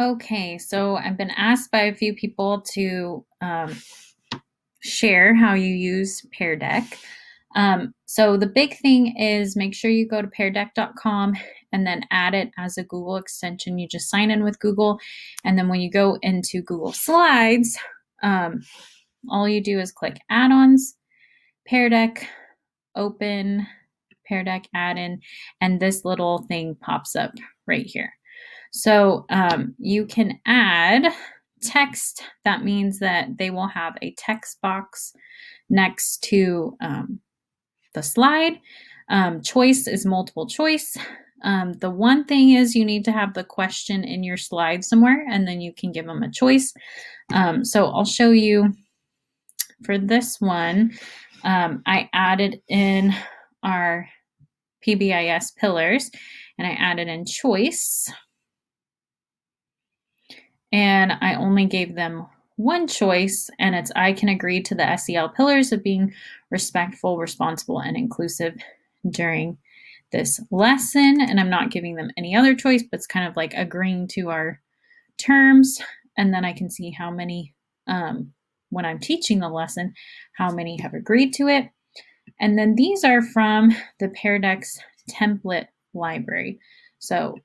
Okay, so I've been asked by a few people to share how you use Pear Deck. So the big thing is make sure you go to peardeck.com and then add it as a Google extension. You just sign in with Google, and then when you go into Google Slides, all you do is click Add-ons, Pear Deck, open Pear Deck add-in, and this little thing pops up right here. So you can add text. That means that they will have a text box next to the slide. Choice is multiple choice. The one thing is you need to have the question in your slide somewhere, and then you can give them a choice. So I'll show you for this one. I added in our PBIS pillars, and I added in choice. And I only gave them one choice, and it's I can agree to the SEL pillars of being respectful, responsible, and inclusive during this lesson. And I'm not giving them any other choice, but it's kind of like agreeing to our terms. And then I can see how many, when I'm teaching the lesson, how many have agreed to it. And then these are from the Paradex template library. So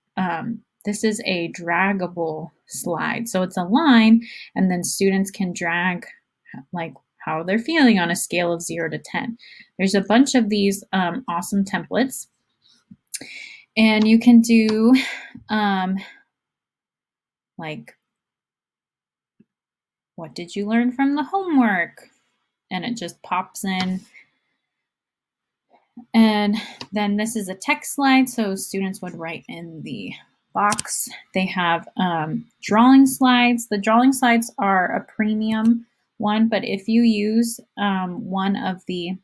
this is a draggable slide. So it's a line, and then students can drag like how they're feeling on a scale of 0 to 10. There's a bunch of these awesome templates. And you can do like, what did you learn from the homework? And it just pops in. And then this is a text slide, so students would write in the box. They have drawing slides. The drawing slides are a premium one, but if you use one of the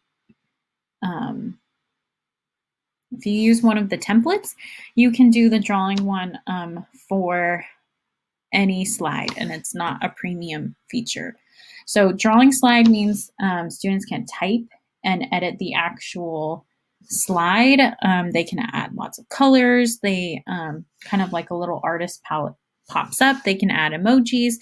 templates, you can do the drawing one for any slide, and it's not a premium feature. So drawing slide means students can type and edit the actual slide. They can add lots of colors. They kind of like a little artist palette pops up. They can add emojis.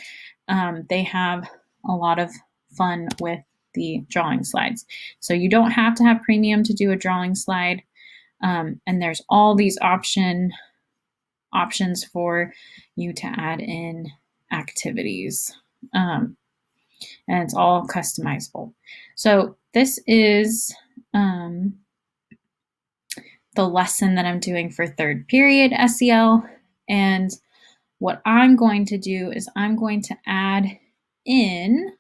They have a lot of fun with the drawing slides. So you don't have to have premium to do a drawing slide. And there's all these options for you to add in activities. And it's all customizable. So this is the lesson that I'm doing for third period SEL. And what I'm going to do is I'm going to add in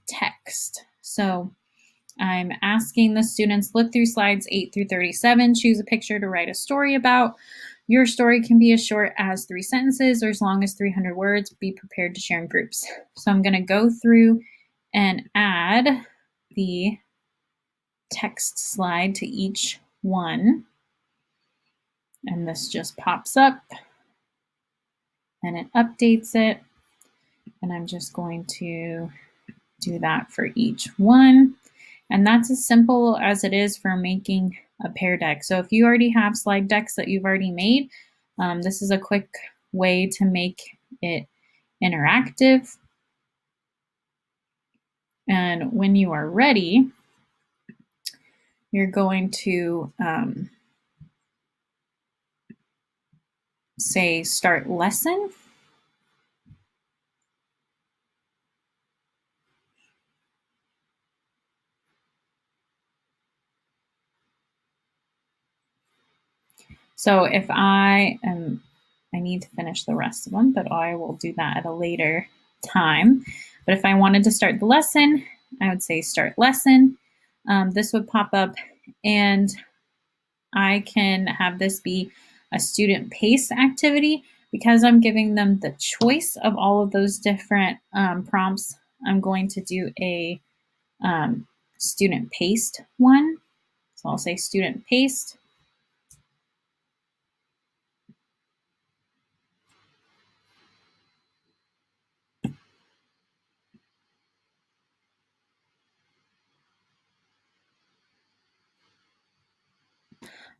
text. So I'm asking the students look through slides 8 through 37, choose a picture to write a story about. Your story can be as short as 3 sentences or as long as 300 words. Be prepared to share in groups. So I'm going to go through and add the text slide to each one. And this just pops up and it updates it. And I'm just going to do that for each one. And that's as simple as it is for making a Pear Deck. So if you already have slide decks that you've already made, this is a quick way to make it interactive. And when you are ready, you're going to say start lesson. So if I need to finish the rest of them, but I will do that at a later time. But if I wanted to start the lesson, I would say start lesson. This would pop up, and I can have this be a student pace activity. Because I'm giving them the choice of all of those different prompts, I'm going to do a student paced one. So I'll say student paced.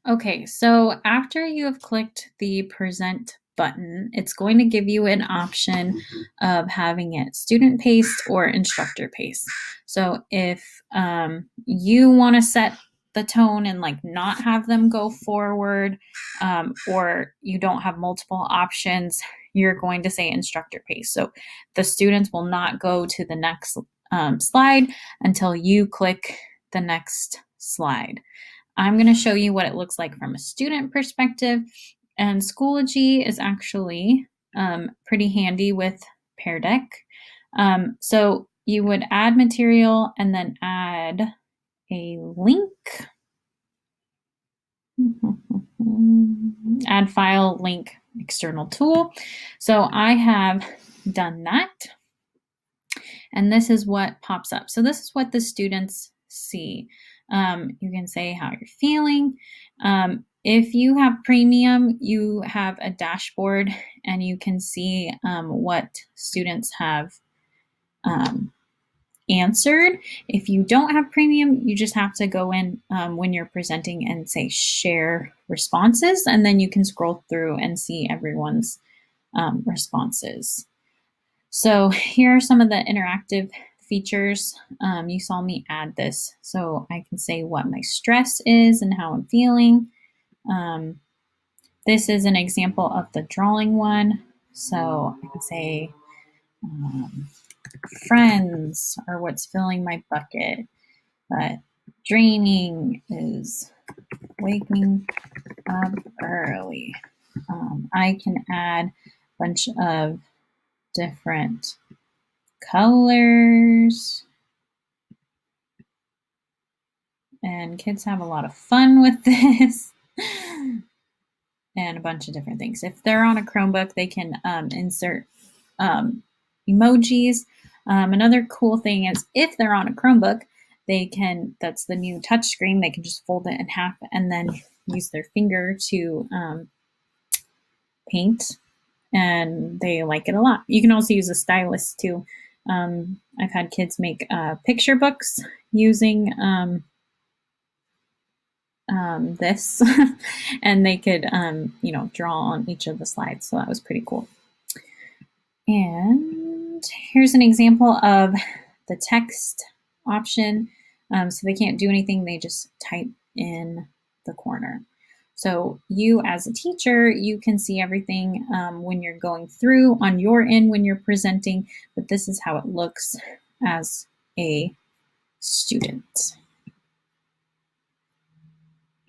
Okay, so after you have clicked the present button, it's going to give you an option of having it student paced or instructor paced. So if you want to set the tone and like not have them go forward, or you don't have multiple options, you're going to say instructor paced. So the students will not go to the next slide until you click the next slide. I'm going to show you what it looks like from a student perspective, and Schoology is actually pretty handy with Pear Deck. So you would add material and then add a link. Add file, link, external tool. So I have done that. And this is what pops up. So this is what the students see. You can say how you're feeling. If you have premium, you have a dashboard and you can see what students have answered. If you don't have premium, you just have to go in when you're presenting and say share responses, and then you can scroll through and see everyone's responses. So here are some of the interactive features. You saw me add this, so I can say what my stress is and how I'm feeling. This is an example of the drawing one. So I can say friends are what's filling my bucket, but draining is waking up early. I can add a bunch of different colors, and kids have a lot of fun with this. And a bunch of different things. If they're on a Chromebook, they can insert emojis. Another cool thing is if they're on a Chromebook, they can, that's the new touchscreen, they can just fold it in half and then use their finger to paint, and they like it a lot. You can also use a stylus too. I've had kids make picture books using this and they could draw on each of the slides, so that was pretty cool. And here's an example of the text option. So they can't do anything, they just type in the corner. So you as a teacher, you can see everything when you're going through on your end when you're presenting, but this is how it looks as a student.